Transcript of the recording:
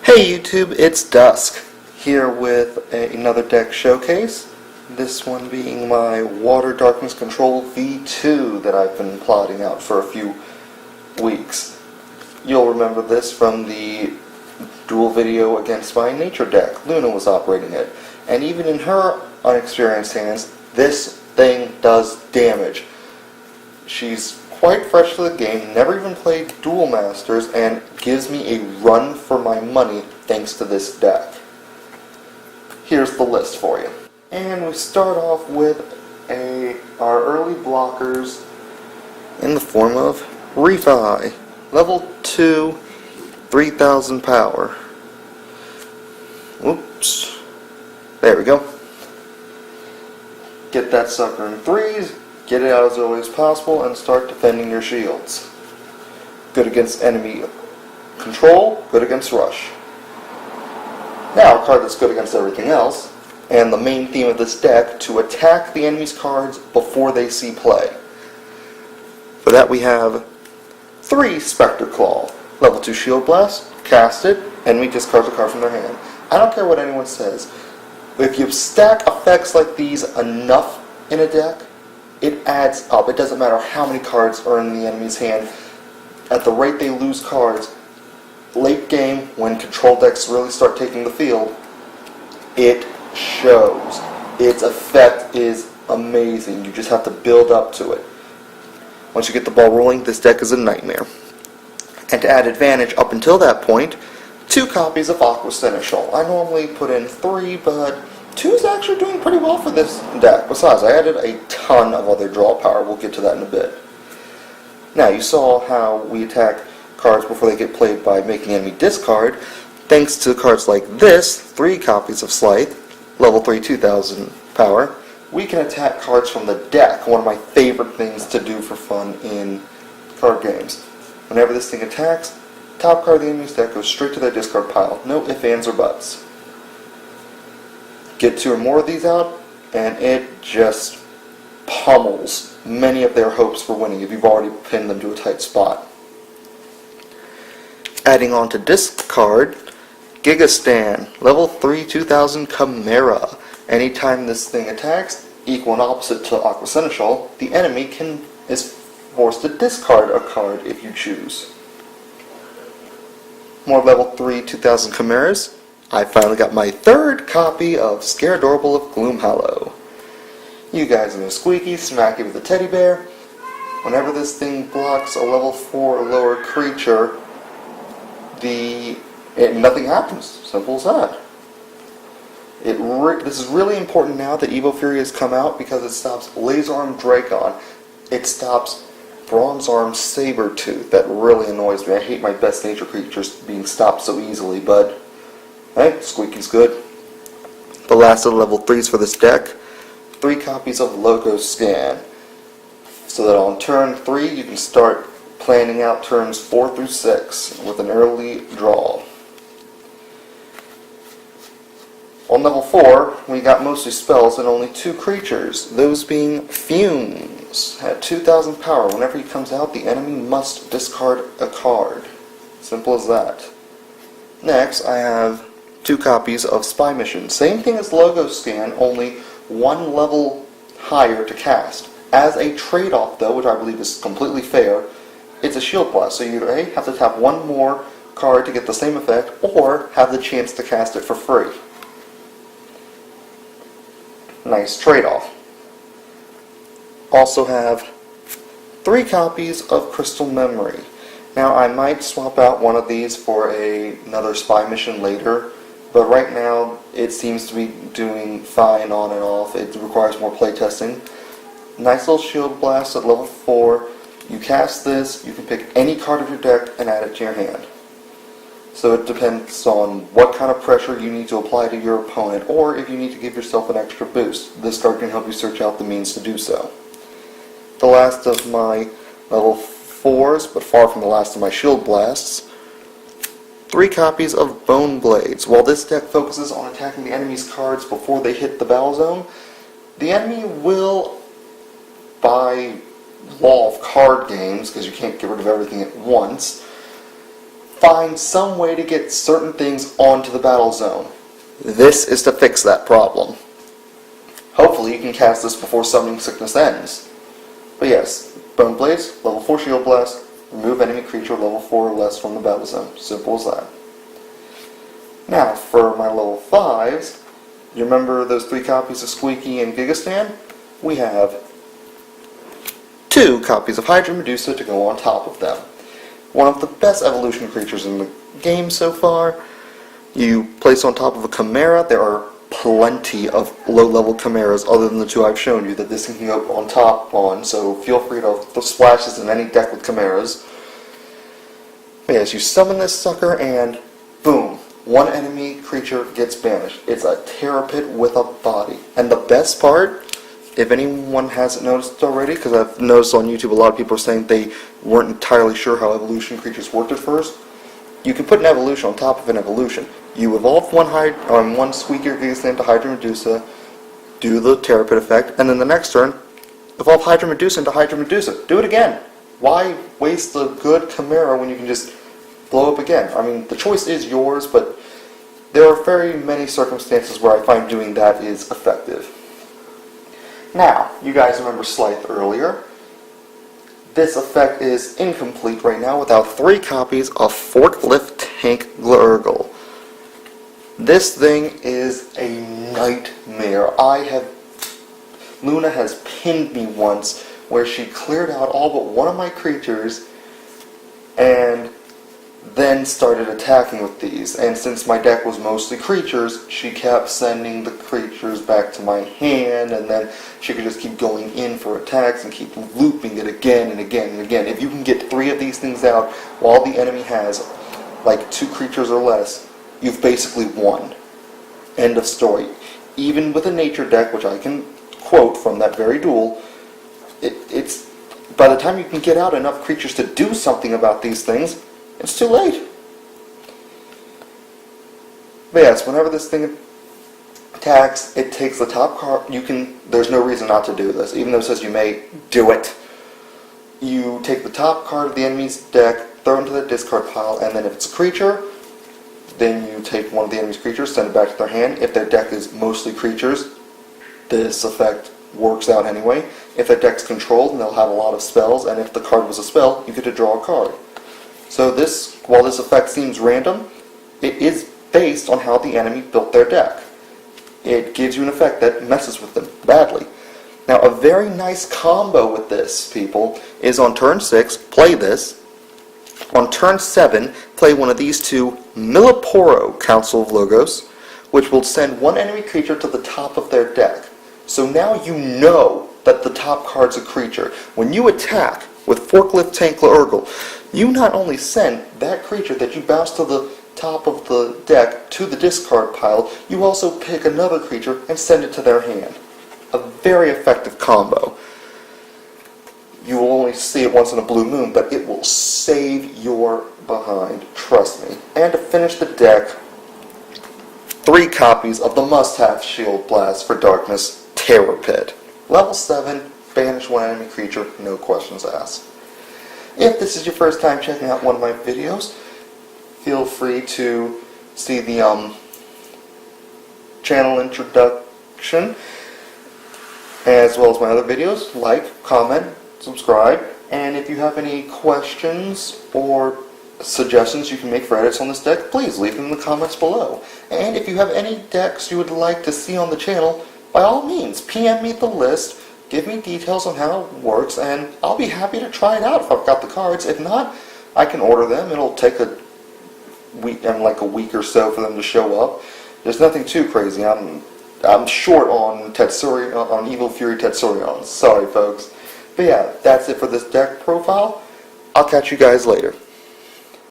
Hey YouTube, it's Dusk, here with another deck showcase. This one being my Water Darkness Control V2 that I've been plotting out for a few weeks. You'll remember this from the dual video against my Nature deck. Luna was operating it, and even in her unexperienced hands, this thing does damage. She's quite fresh to the game, never even played Duel Masters, and gives me a run for my money thanks to this deck. Here's the list for you. And we start off with our early blockers in the form of Refi. Level 2, 3000 power. Oops. There we go. Get that sucker in threes. Get it out as early as possible and start defending your shields. Good against enemy control, good against rush. Now a card that's good against everything else, and the main theme of this deck, to attack the enemy's cards before they see play. For that we have 3 Spectre Claw. Level 2 Shield Blast, cast it, enemy discards a card from their hand. I don't care what anyone says. If you stack effects like these enough in a deck, it adds up. It doesn't matter how many cards are in the enemy's hand. At the rate they lose cards, late game, when control decks really start taking the field, it shows. Its effect is amazing. You just have to build up to it. Once you get the ball rolling, this deck is a nightmare. And to add advantage up until that point, 2 copies of Aqua Seneschal. I normally put in 3, but 2 is actually doing pretty well for this deck. Besides, I added a ton of other draw power. We'll get to that in a bit. Now, you saw how we attack cards before they get played by making enemy discard. Thanks to cards like this, 3 copies of Scythe, level 3, 2000 power, we can attack cards from the deck, one of my favorite things to do for fun in card games. Whenever this thing attacks, top card of the enemy's deck goes straight to their discard pile. No ifs, ands, or buts. Get 2 or more of these out, and it just pummels many of their hopes for winning if you've already pinned them to a tight spot. Adding on to discard, Gigastan, level 3, 2000 Chimera. Anytime this thing attacks, equal and opposite to Aqua Seneschal, the enemy is forced to discard a card if you choose. More level 3, 2000 Chimeras. I finally got my 3rd copy of Scaradorable of Gloomhallow. You guys know Squeaky, smack it with a teddy bear. Whenever this thing blocks a level 4 or lower creature, nothing happens. Simple as that. This is really important now that Evo Fury has come out because it stops Laser Arm Dracon. It stops Bronze Arm Sabertooth. That really annoys me. I hate my best nature creatures being stopped so easily, but hey, Squeaky's good. The last of the level 3s for this deck, 3 copies of Logoscan. So that on turn 3 you can start planning out turns 4 through 6 with an early draw. On level 4, we got mostly spells and only 2 creatures, those being Fumes. At 2000 power, whenever he comes out, the enemy must discard a card. Simple as that. Next, I have 2 copies of Spy Mission. Same thing as Logoscan, only 1 level higher to cast. As a trade-off, though, which I believe is completely fair, it's a Shield Blast, so you either A, have to tap 1 more card to get the same effect, or have the chance to cast it for free. Nice trade-off. Also have 3 copies of Crystal Memory. Now, I might swap out one of these for another Spy Mission later, but right now it seems to be doing fine on and off. It requires more playtesting. Nice little Shield Blast at level 4. You cast this, you can pick any card of your deck and add it to your hand. So it depends on what kind of pressure you need to apply to your opponent, or if you need to give yourself an extra boost. This card can help you search out the means to do so. The last of my level 4s, but far from the last of my Shield Blasts, 3 copies of Bone Blades. While this deck focuses on attacking the enemy's cards before they hit the battle zone, the enemy will, by law of card games, because you can't get rid of everything at once, find some way to get certain things onto the battle zone. This is to fix that problem. Hopefully you can cast this before Summoning Sickness ends. But yes, Bone Blaze, level 4 Shield Blast, remove enemy creature level 4 or less from the battle zone. Simple as that. Now, for my level 5s, you remember those 3 copies of Squeaky and Gigastan? We have 2 copies of Hydra Medusa to go on top of them. One of the best evolution creatures in the game so far. You place on top of a Chimera. There are plenty of low-level Chimeras other than the 2 I've shown you that this can go on top on, so feel free to splash this in any deck with Chimeras. But yes, you summon this sucker and boom, 1 enemy creature gets banished. It's a Terror Pit with a body. And the best part, if anyone hasn't noticed already, because I've noticed on YouTube a lot of people are saying they weren't entirely sure how evolution creatures worked at first, you can put an evolution on top of an evolution. You evolve one Squeaky or Gigastan to Hydra Medusa, do the Terror Pit effect, and then the next turn, evolve Hydra Medusa into Hydra Medusa. Do it again. Why waste the good Chimera when you can just blow up again? I mean, the choice is yours, but there are very many circumstances where I find doing that is effective. Now, you guys remember Scythe earlier. This effect is incomplete right now without 3 copies of Forklift Tank Glurgle. This thing is a nightmare. Luna has pinned me once where she cleared out all but 1 of my creatures and then started attacking with these. And since my deck was mostly creatures, she kept sending the creatures back to my hand, and then she could just keep going in for attacks and keep looping it again and again and again. If you can get 3 of these things out while the enemy has like 2 creatures or less, you've basically won. End of story. Even with a nature deck, which I can quote from that very duel, it's by the time you can get out enough creatures to do something about these things, it's too late. But yes, whenever this thing attacks, it takes the top card. There's no reason not to do this, even though it says you may do it. You take the top card of the enemy's deck, throw it into the discard pile, and then if it's a creature, then you take one of the enemy's creatures, send it back to their hand. If their deck is mostly creatures, this effect works out anyway. If their deck's controlled, then they'll have a lot of spells, and if the card was a spell, you get to draw a card. So while this effect seems random, it is based on how the enemy built their deck. It gives you an effect that messes with them badly. Now, a very nice combo with this, people, is on turn 6, play this. On turn 7, play one of these 2 Milliporo Council of Logos, which will send 1 enemy creature to the top of their deck. So now you know that the top card's a creature. When you attack with Forklift Tank Glurgle, you not only send that creature that you bounce to the top of the deck to the discard pile, you also pick another creature and send it to their hand. A very effective combo. You will only see it once in a blue moon, but it will save your behind, trust me. And to finish the deck, 3 copies of the must-have Shield Blast for Darkness, Terror Pit. Level 7, banish 1 enemy creature, no questions asked. If this is your first time checking out one of my videos, feel free to see the channel introduction, as well as my other videos. Like, comment, subscribe, and if you have any questions or suggestions you can make for edits on this deck, please leave them in the comments below. And if you have any decks you would like to see on the channel, by all means, PM me the list. Give me details on how it works, and I'll be happy to try it out if I've got the cards. If not, I can order them. It'll take a week or so for them to show up. There's nothing too crazy. I'm short on on Evil Fury Tetsurions. Sorry, folks. But yeah, that's it for this deck profile. I'll catch you guys later.